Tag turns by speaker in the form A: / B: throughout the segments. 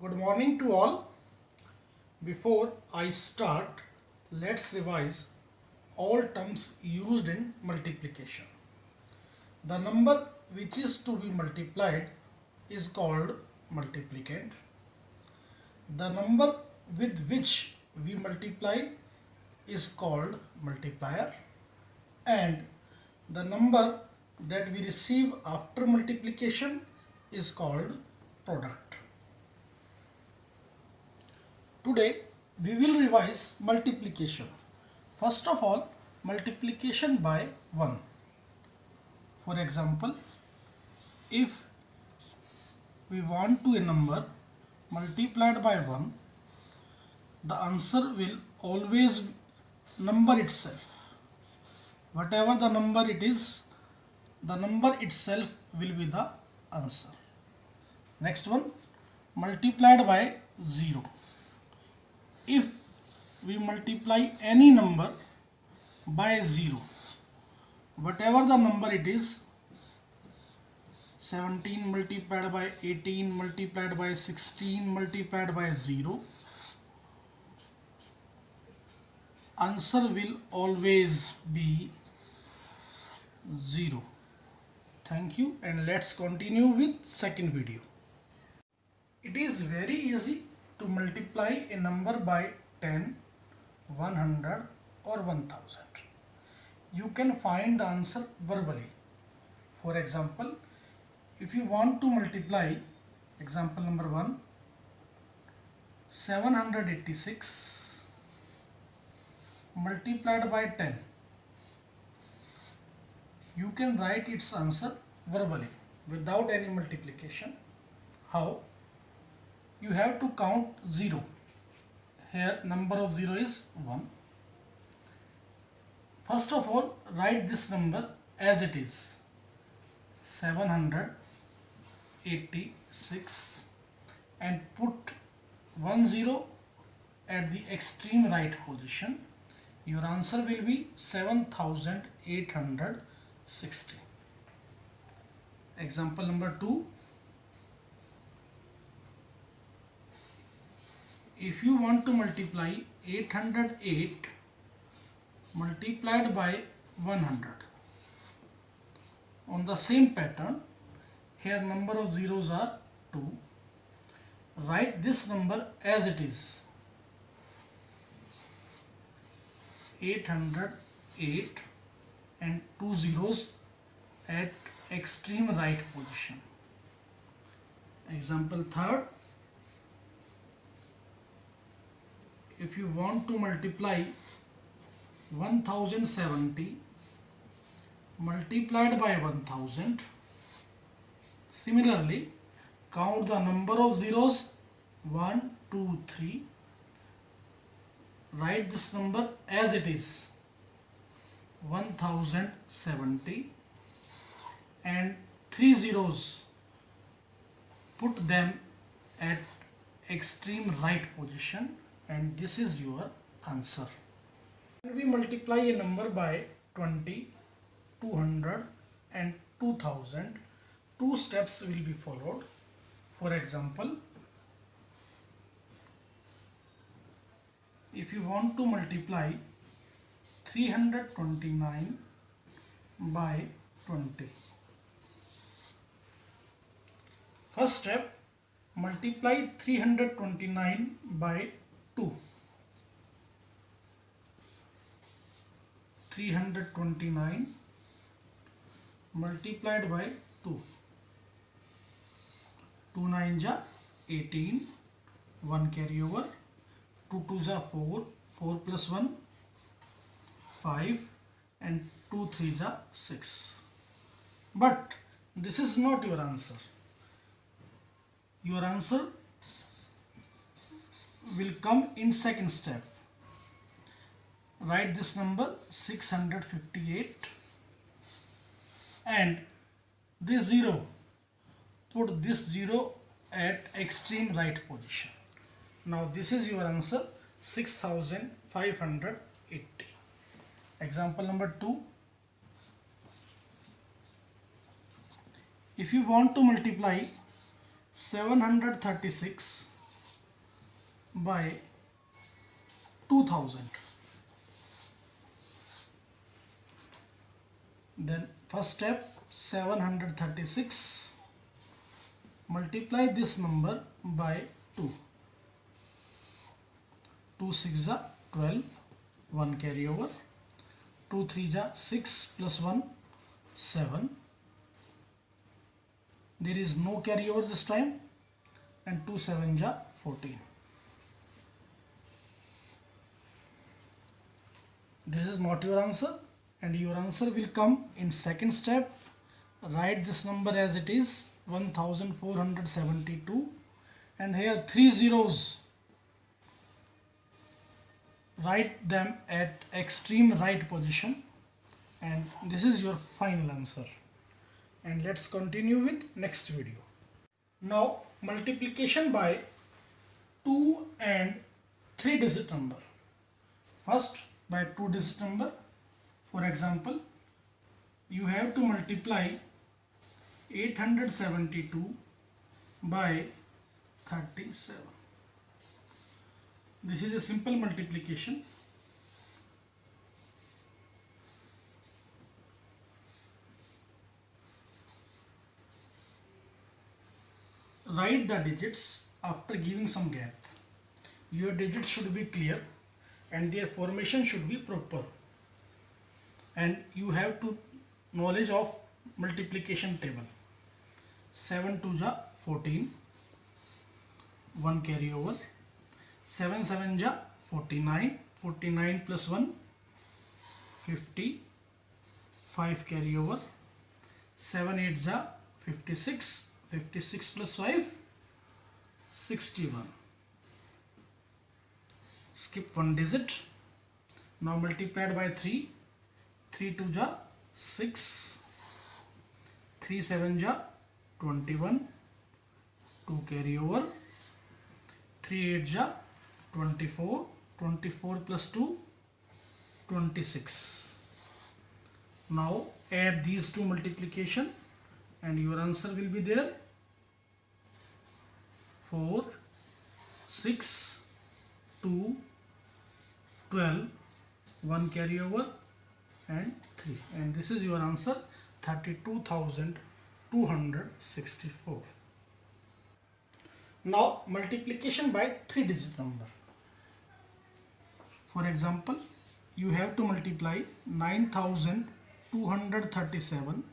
A: Good morning to all. Before I start, let's revise all terms used in multiplication. The number which is to be multiplied is called multiplicand. The number with which we multiply is called multiplier, and the number that we receive after multiplication is called product. Today we will revise multiplication. First of all, multiplication by 1. For example, if we want to a number multiplied by 1, the answer will always number itself. Whatever the number it is, the number itself will be the answer. Next one, multiplied by 0. If we multiply any number by 0, whatever the number it is, 17 multiplied by 18 multiplied by 16 multiplied by 0, answer will always be 0. Thank you, and let's continue with second video. It is very easy to multiply a number by 10, 100 or 1000. You can find the answer verbally. For example, if you want to multiply, example number 1, 786 multiplied by 10, you can write its answer verbally without any multiplication. How? You have to count 0. Here number of 0 is 1. First of all, write this number as it is, 786, and put 10 at the extreme right position. Your answer will be 7860. Example number 2. If you want to multiply 808 multiplied by 100, on the same pattern, here number of zeros are 2. Write this number as it is, 808, and 2 zeros at extreme right position. Example third. If you want to multiply 1070 multiplied by 1000, similarly count the number of zeros 1, 2, 3. Write this number as it is, 1070, and 3 zeros, put them at extreme right position, and this is your answer. When we multiply a number by 20, 200 and 2000, two steps will be followed. For example, if you want to multiply 329 by 20, first step, multiply 329 by 2. 329 multiplied by 2. 2 9 ja 18, 1 carry over, 2 2 ja 4, 4 plus 1 5, and 2 3 ja 6. But this is not your answer. Your answer will come in second step. Write this number 658, and this 0, put this 0 at extreme right position. Now this is your answer, 6580. Example number 2. If you want to multiply 736 by 2000. Then first step, 736, multiply this number by 2. 2 6 are 12, 1 carry over. 2 3 are 6 plus 1, 7. There is no carry over this time, and 2 7 are 14. This is not your answer, and your answer will come in second step. Write this number as it is, 1472, and here 3 zeros. Write them at extreme right position, and this is your final answer. And let's continue with next video. Now multiplication by 2 and 3 digit number. First by 2 digit number. For example, you have to multiply 872 by 37. This is a simple multiplication. Write the digits after giving some gap. Your digits should be clear and their formation should be proper. And you have to knowledge of multiplication table. 7 2 ja 14, 1 carry over. 7 7 ja 49, 49 plus 1, 50, 5 carry over. 7 8 ja 56, 56 plus 5, 61. Skip one digit. Now multiplied by 3. 3 2 ja 6, 3 7 ja 21, 2 carry over. 3 8 ja 24, 24 plus 2, 26. Now add these two multiplication and your answer will be there. 4, 6, 2, 12, 1 carry over and 3, and this is your answer, 32,264. Now multiplication by 3 digit number. For example, you have to multiply 9,237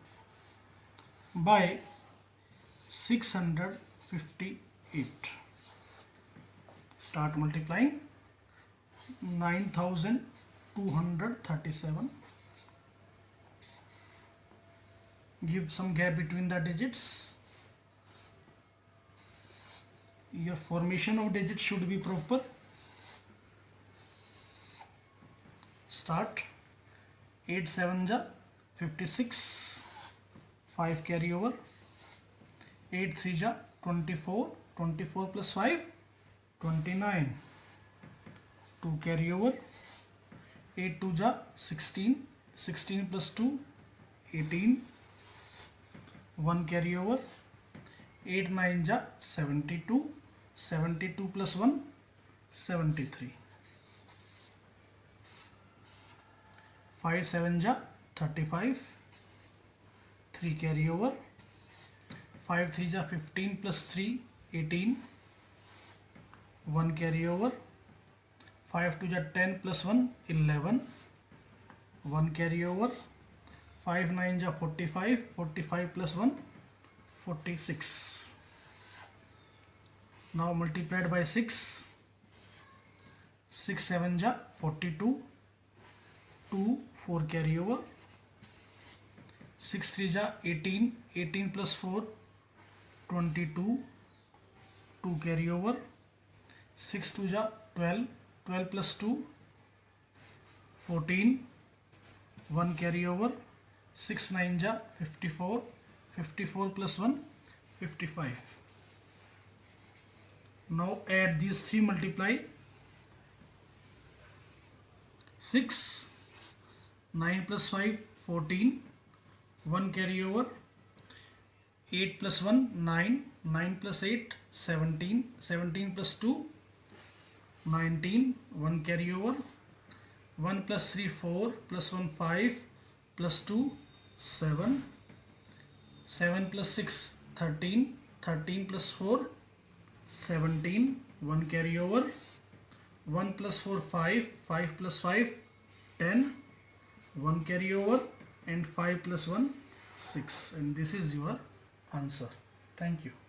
A: by 658. Start multiplying. 9,237. Give some gap between the digits. Your formation of digits should be proper. Start. 8 7 ja 56, 5 carry over. 8 3 ja 24, 24 plus 5, 29. 2 carry over. 8 2 ja 16, 16 plus 2, 18. 1 carry over. 8 9 ja 72, 72 plus 1, 73. 5 7 ja 35, 3 carry over. 5 3 ja 15 plus 3, 18. 1 carry over. 5 2 ja 10 plus 1, 11. 1 carry over. 5 9 ja 45, 45 plus 1, 46. Now multiplied by 6. 6 7 ja 42, 2 4 carry over. 6 3 ja 18, 18 plus 4, 22. 2 carry over. 6 2 ja 12, 12 plus 2, 14. 1 carry over. 6 9 ja 54, 54 plus 1, 55. Now add these three, multiply. 6, 9 plus 5, 14. 1 carry over. 8 plus 1, 9. 9 plus 8, 17. 17 plus 2, 19, 1 carry over, 1 plus 3 4 plus 1 5 plus 2 7, 7 plus 6 13, 13 plus 4 17, 1 carry over, 1 plus 4 5, 5 plus 5 10, 1 carry over, and 5 plus 1 6, and this is your answer. Thank you.